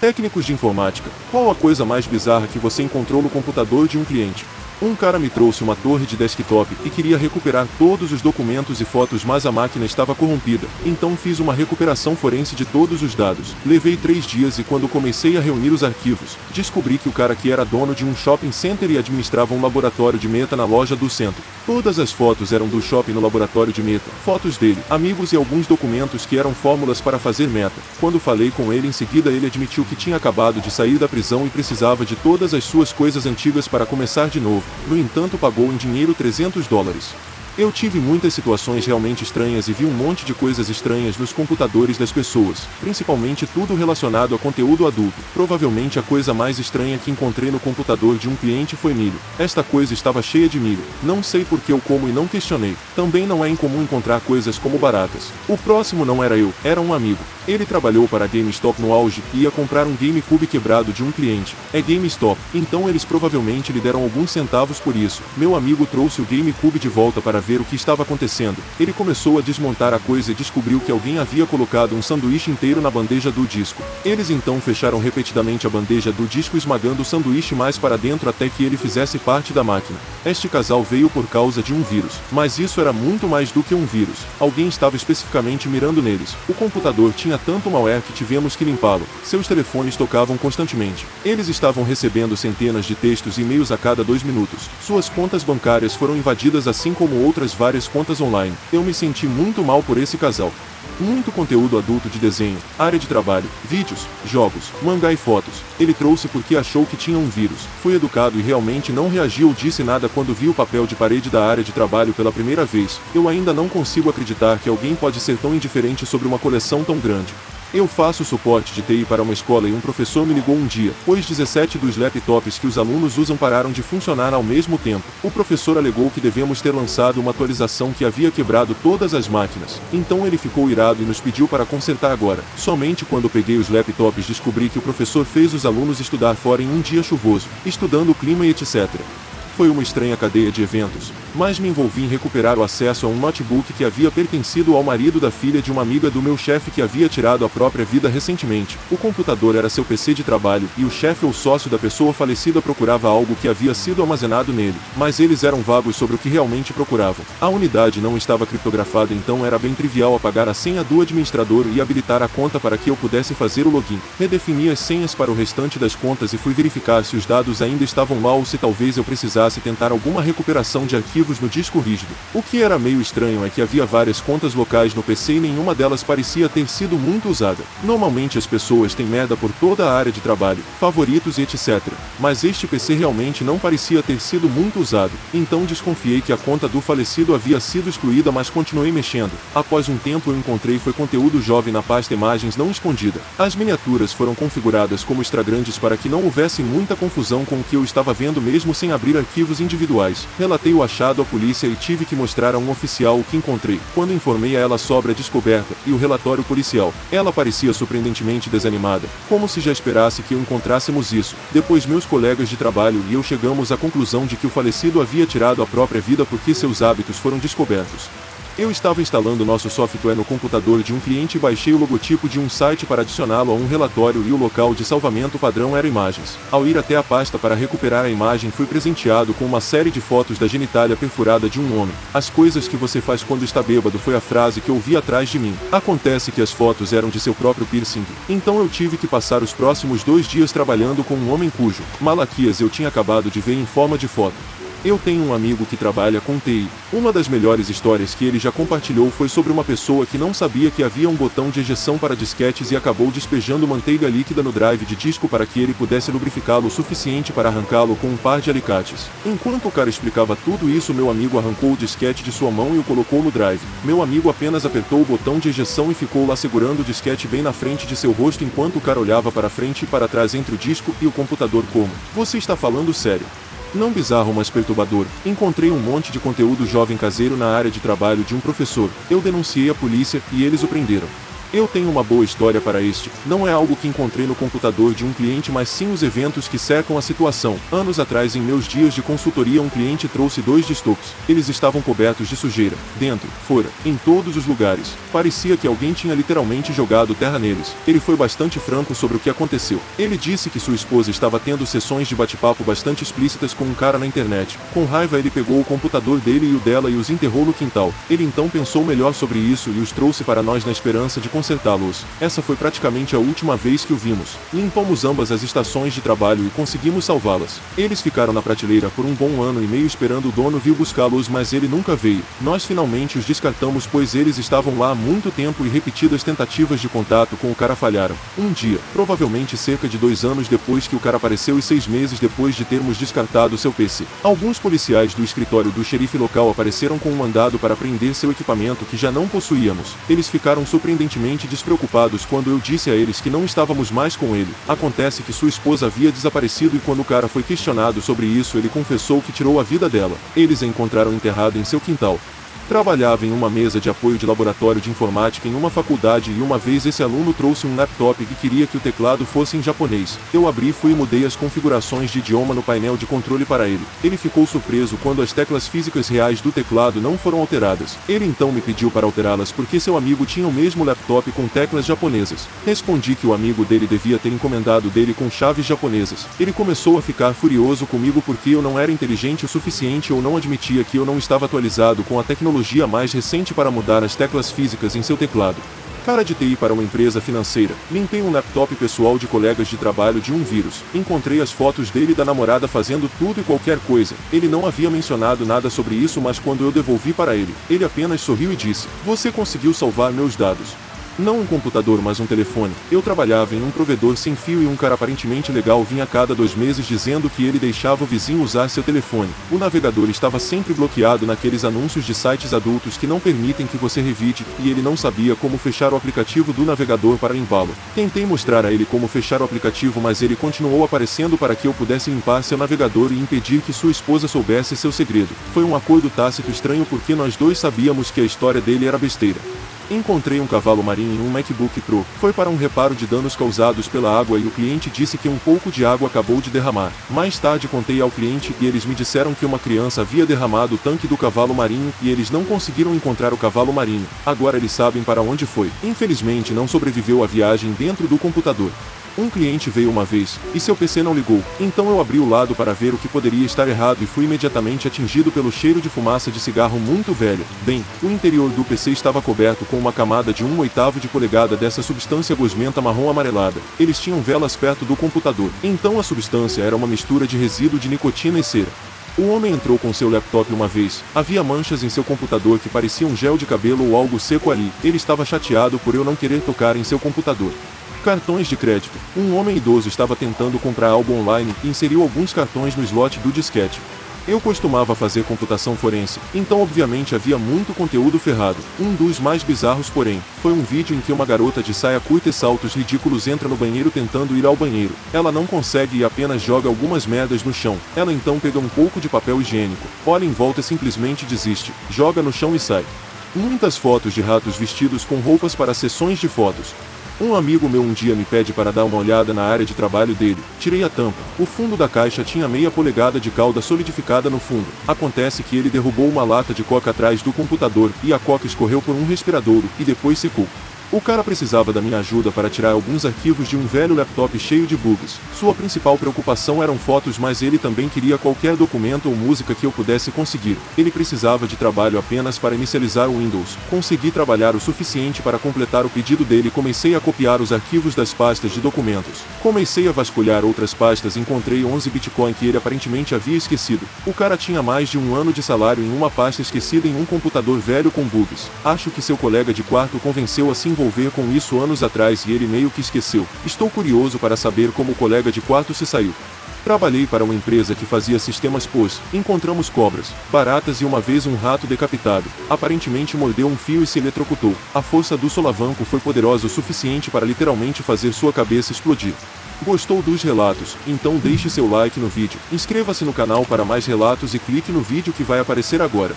Técnicos de informática. Qual a coisa mais bizarra que você encontrou no computador de um cliente? Um cara me trouxe uma torre de desktop e queria recuperar todos os documentos e fotos, mas a máquina estava corrompida. Então fiz uma recuperação forense de todos os dados. Levei 3 dias e quando comecei a reunir os arquivos, descobri que o cara que era dono de um shopping center e administrava um laboratório de meta na loja do centro. Todas as fotos eram do shopping no laboratório de meta, fotos dele, amigos e alguns documentos que eram fórmulas para fazer meta. Quando falei com ele em seguida, ele admitiu que tinha acabado de sair da prisão e precisava de todas as suas coisas antigas para começar de novo. No entanto, pagou em dinheiro $300. Eu tive muitas situações realmente estranhas e vi um monte de coisas estranhas nos computadores das pessoas, principalmente tudo relacionado a conteúdo adulto. Provavelmente a coisa mais estranha que encontrei no computador de um cliente foi milho. Esta coisa estava cheia de milho. Não sei por que eu como e não questionei. Também não é incomum encontrar coisas como baratas. O próximo não era eu, era um amigo. Ele trabalhou para a GameStop no auge e ia comprar um GameCube quebrado de um cliente. É GameStop, então eles provavelmente lhe deram alguns centavos por isso. Meu amigo trouxe o GameCube de volta para ver o que estava acontecendo. Ele começou a desmontar a coisa e descobriu que alguém havia colocado um sanduíche inteiro na bandeja do disco. Eles então fecharam repetidamente a bandeja do disco, esmagando o sanduíche mais para dentro até que ele fizesse parte da máquina. Este casal veio por causa de um vírus, mas isso era muito mais do que um vírus. Alguém estava especificamente mirando neles. O computador tinha tanto malware que tivemos que limpá-lo. Seus telefones tocavam constantemente. Eles estavam recebendo centenas de textos e e-mails a cada 2 minutos. Suas contas bancárias foram invadidas, assim como outras várias contas online. Eu me senti muito mal por esse casal. Muito conteúdo adulto de desenho, área de trabalho, vídeos, jogos, mangá e fotos. Ele trouxe porque achou que tinha um vírus. Foi educado e realmente não reagiu ou disse nada quando vi o papel de parede da área de trabalho pela primeira vez. Eu ainda não consigo acreditar que alguém pode ser tão indiferente sobre uma coleção tão grande. Eu faço suporte de TI para uma escola e um professor me ligou um dia, pois 17 dos laptops que os alunos usam pararam de funcionar ao mesmo tempo. O professor alegou que devemos ter lançado uma atualização que havia quebrado todas as máquinas. Então ele ficou irado e nos pediu para consertar agora. Somente quando peguei os laptops descobri que o professor fez os alunos estudar fora em um dia chuvoso, estudando o clima e etc. Foi uma estranha cadeia de eventos, mas me envolvi em recuperar o acesso a um notebook que havia pertencido ao marido da filha de uma amiga do meu chefe que havia tirado a própria vida recentemente. O computador era seu PC de trabalho e o chefe ou sócio da pessoa falecida procurava algo que havia sido armazenado nele, mas eles eram vagos sobre o que realmente procuravam. A unidade não estava criptografada, então era bem trivial apagar a senha do administrador e habilitar a conta para que eu pudesse fazer o login. Redefini as senhas para o restante das contas e fui verificar se os dados ainda estavam lá ou se talvez eu precisasse tentar alguma recuperação de arquivos no disco rígido. O que era meio estranho é que havia várias contas locais no PC e nenhuma delas parecia ter sido muito usada. Normalmente as pessoas têm merda por toda a área de trabalho, favoritos e etc. Mas este PC realmente não parecia ter sido muito usado, então desconfiei que a conta do falecido havia sido excluída, mas continuei mexendo. Após um tempo eu encontrei foi conteúdo jovem na pasta imagens não escondida. As miniaturas foram configuradas como extra grandes para que não houvesse muita confusão com o que eu estava vendo mesmo sem abrir arquivos individuais. Relatei o achado à polícia e tive que mostrar a um oficial o que encontrei. Quando informei a ela sobre a descoberta e o relatório policial, ela parecia surpreendentemente desanimada, como se já esperasse que eu encontrássemos isso. Depois meus colegas de trabalho e eu chegamos à conclusão de que o falecido havia tirado a própria vida porque seus hábitos foram descobertos. Eu estava instalando nosso software no computador de um cliente e baixei o logotipo de um site para adicioná-lo a um relatório e o local de salvamento padrão era imagens. Ao ir até a pasta para recuperar a imagem, fui presenteado com uma série de fotos da genitália perfurada de um homem. As coisas que você faz quando está bêbado foi a frase que ouvi atrás de mim. Acontece que as fotos eram de seu próprio piercing. Então eu tive que passar os próximos 2 dias trabalhando com um homem cujo Malaquias eu tinha acabado de ver em forma de foto. Eu tenho um amigo que trabalha com TI. Uma das melhores histórias que ele já compartilhou foi sobre uma pessoa que não sabia que havia um botão de ejeção para disquetes e acabou despejando manteiga líquida no drive de disco para que ele pudesse lubrificá-lo o suficiente para arrancá-lo com um par de alicates. Enquanto o cara explicava tudo isso, meu amigo arrancou o disquete de sua mão e o colocou no drive. Meu amigo apenas apertou o botão de ejeção e ficou lá segurando o disquete bem na frente de seu rosto enquanto o cara olhava para frente e para trás entre o disco e o computador como: "Você está falando sério?" Não bizarro, mas perturbador. Encontrei um monte de conteúdo jovem caseiro na área de trabalho de um professor. Eu denunciei a polícia e eles o prenderam. Eu tenho uma boa história para este. Não é algo que encontrei no computador de um cliente, mas sim os eventos que cercam a situação. Anos atrás, em meus dias de consultoria, um cliente trouxe 2 desktops. Eles estavam cobertos de sujeira. Dentro, fora, em todos os lugares. Parecia que alguém tinha literalmente jogado terra neles. Ele foi bastante franco sobre o que aconteceu. Ele disse que sua esposa estava tendo sessões de bate-papo bastante explícitas com um cara na internet. Com raiva, ele pegou o computador dele e o dela e os enterrou no quintal. Ele então pensou melhor sobre isso e os trouxe para nós na esperança de consertá-los. Essa foi praticamente a última vez que o vimos. Limpamos ambas as estações de trabalho e conseguimos salvá-las. Eles ficaram na prateleira por um bom ano e meio esperando o dono vir buscá-los, mas ele nunca veio. Nós finalmente os descartamos, pois eles estavam lá há muito tempo e repetidas tentativas de contato com o cara falharam. Um dia, provavelmente cerca de 2 anos depois que o cara apareceu e 6 meses depois de termos descartado seu PC, alguns policiais do escritório do xerife local apareceram com um mandado para prender seu equipamento que já não possuíamos. Eles ficaram surpreendentemente despreocupados quando eu disse a eles que não estávamos mais com ele. Acontece que sua esposa havia desaparecido e quando o cara foi questionado sobre isso, ele confessou que tirou a vida dela. Eles a encontraram enterrada em seu quintal. Trabalhava em uma mesa de apoio de laboratório de informática em uma faculdade e uma vez esse aluno trouxe um laptop e queria que o teclado fosse em japonês. Eu abri, fui e mudei as configurações de idioma no painel de controle para ele. Ele ficou surpreso quando as teclas físicas reais do teclado não foram alteradas. Ele então me pediu para alterá-las porque seu amigo tinha o mesmo laptop com teclas japonesas. Respondi que o amigo dele devia ter encomendado dele com chaves japonesas. Ele começou a ficar furioso comigo porque eu não era inteligente o suficiente ou não admitia que eu não estava atualizado com a tecnologia mais recente para mudar as teclas físicas em seu teclado. Cara de TI para uma empresa financeira. Limpei um laptop pessoal de colegas de trabalho de um vírus. Encontrei as fotos dele e da namorada fazendo tudo e qualquer coisa. Ele não havia mencionado nada sobre isso, mas quando eu devolvi para ele, ele apenas sorriu e disse: "Você conseguiu salvar meus dados." Não um computador, mas um telefone. Eu trabalhava em um provedor sem fio e um cara aparentemente legal vinha a cada 2 meses dizendo que ele deixava o vizinho usar seu telefone. O navegador estava sempre bloqueado naqueles anúncios de sites adultos que não permitem que você revide, e ele não sabia como fechar o aplicativo do navegador para limpá-lo. Tentei mostrar a ele como fechar o aplicativo, mas ele continuou aparecendo para que eu pudesse limpar seu navegador e impedir que sua esposa soubesse seu segredo. Foi um acordo tácito estranho porque nós dois sabíamos que a história dele era besteira. Encontrei um cavalo marinho em um MacBook Pro. Foi para um reparo de danos causados pela água e o cliente disse que um pouco de água acabou de derramar. Mais tarde contei ao cliente e eles me disseram que uma criança havia derramado o tanque do cavalo marinho e eles não conseguiram encontrar o cavalo marinho. Agora eles sabem para onde foi. Infelizmente não sobreviveu à viagem dentro do computador. Um cliente veio uma vez, e seu PC não ligou. Então eu abri o lado para ver o que poderia estar errado e fui imediatamente atingido pelo cheiro de fumaça de cigarro muito velho. Bem, o interior do PC estava coberto com uma camada de 1/8 de polegada dessa substância gosmenta marrom amarelada. Eles tinham velas perto do computador. Então a substância era uma mistura de resíduo de nicotina e cera. O homem entrou com seu laptop uma vez. Havia manchas em seu computador que pareciam gel de cabelo ou algo seco ali. Ele estava chateado por eu não querer tocar em seu computador. Cartões de crédito. Um homem idoso estava tentando comprar algo online e inseriu alguns cartões no slot do disquete. Eu costumava fazer computação forense, então obviamente havia muito conteúdo ferrado. Um dos mais bizarros, porém, foi um vídeo em que uma garota de saia curta e saltos ridículos entra no banheiro tentando ir ao banheiro. Ela não consegue e apenas joga algumas merdas no chão. Ela então pega um pouco de papel higiênico, olha em volta e simplesmente desiste, joga no chão e sai. Muitas fotos de ratos vestidos com roupas para sessões de fotos. Um amigo meu um dia me pede para dar uma olhada na área de trabalho dele. Tirei a tampa. O fundo da caixa tinha meia polegada de calda solidificada no fundo. Acontece que ele derrubou uma lata de coca atrás do computador e a coca escorreu por um respiradouro e depois secou. O cara precisava da minha ajuda para tirar alguns arquivos de um velho laptop cheio de bugs. Sua principal preocupação eram fotos, mas ele também queria qualquer documento ou música que eu pudesse conseguir. Ele precisava de trabalho apenas para inicializar o Windows. Consegui trabalhar o suficiente para completar o pedido dele e comecei a copiar os arquivos das pastas de documentos. Comecei a vasculhar outras pastas e encontrei 11 Bitcoin que ele aparentemente havia esquecido. O cara tinha mais de 1 ano de salário em uma pasta esquecida em um computador velho com bugs. Acho que seu colega de quarto o convenceu a se envolver com isso anos atrás e ele meio que esqueceu. Estou curioso para saber como o colega de quarto se saiu. Trabalhei para uma empresa que fazia sistemas POS. Encontramos cobras, baratas e uma vez um rato decapitado. Aparentemente mordeu um fio e se eletrocutou. A força do solavanco foi poderosa o suficiente para literalmente fazer sua cabeça explodir. Gostou dos relatos? Então deixe seu like no vídeo, inscreva-se no canal para mais relatos e clique no vídeo que vai aparecer agora.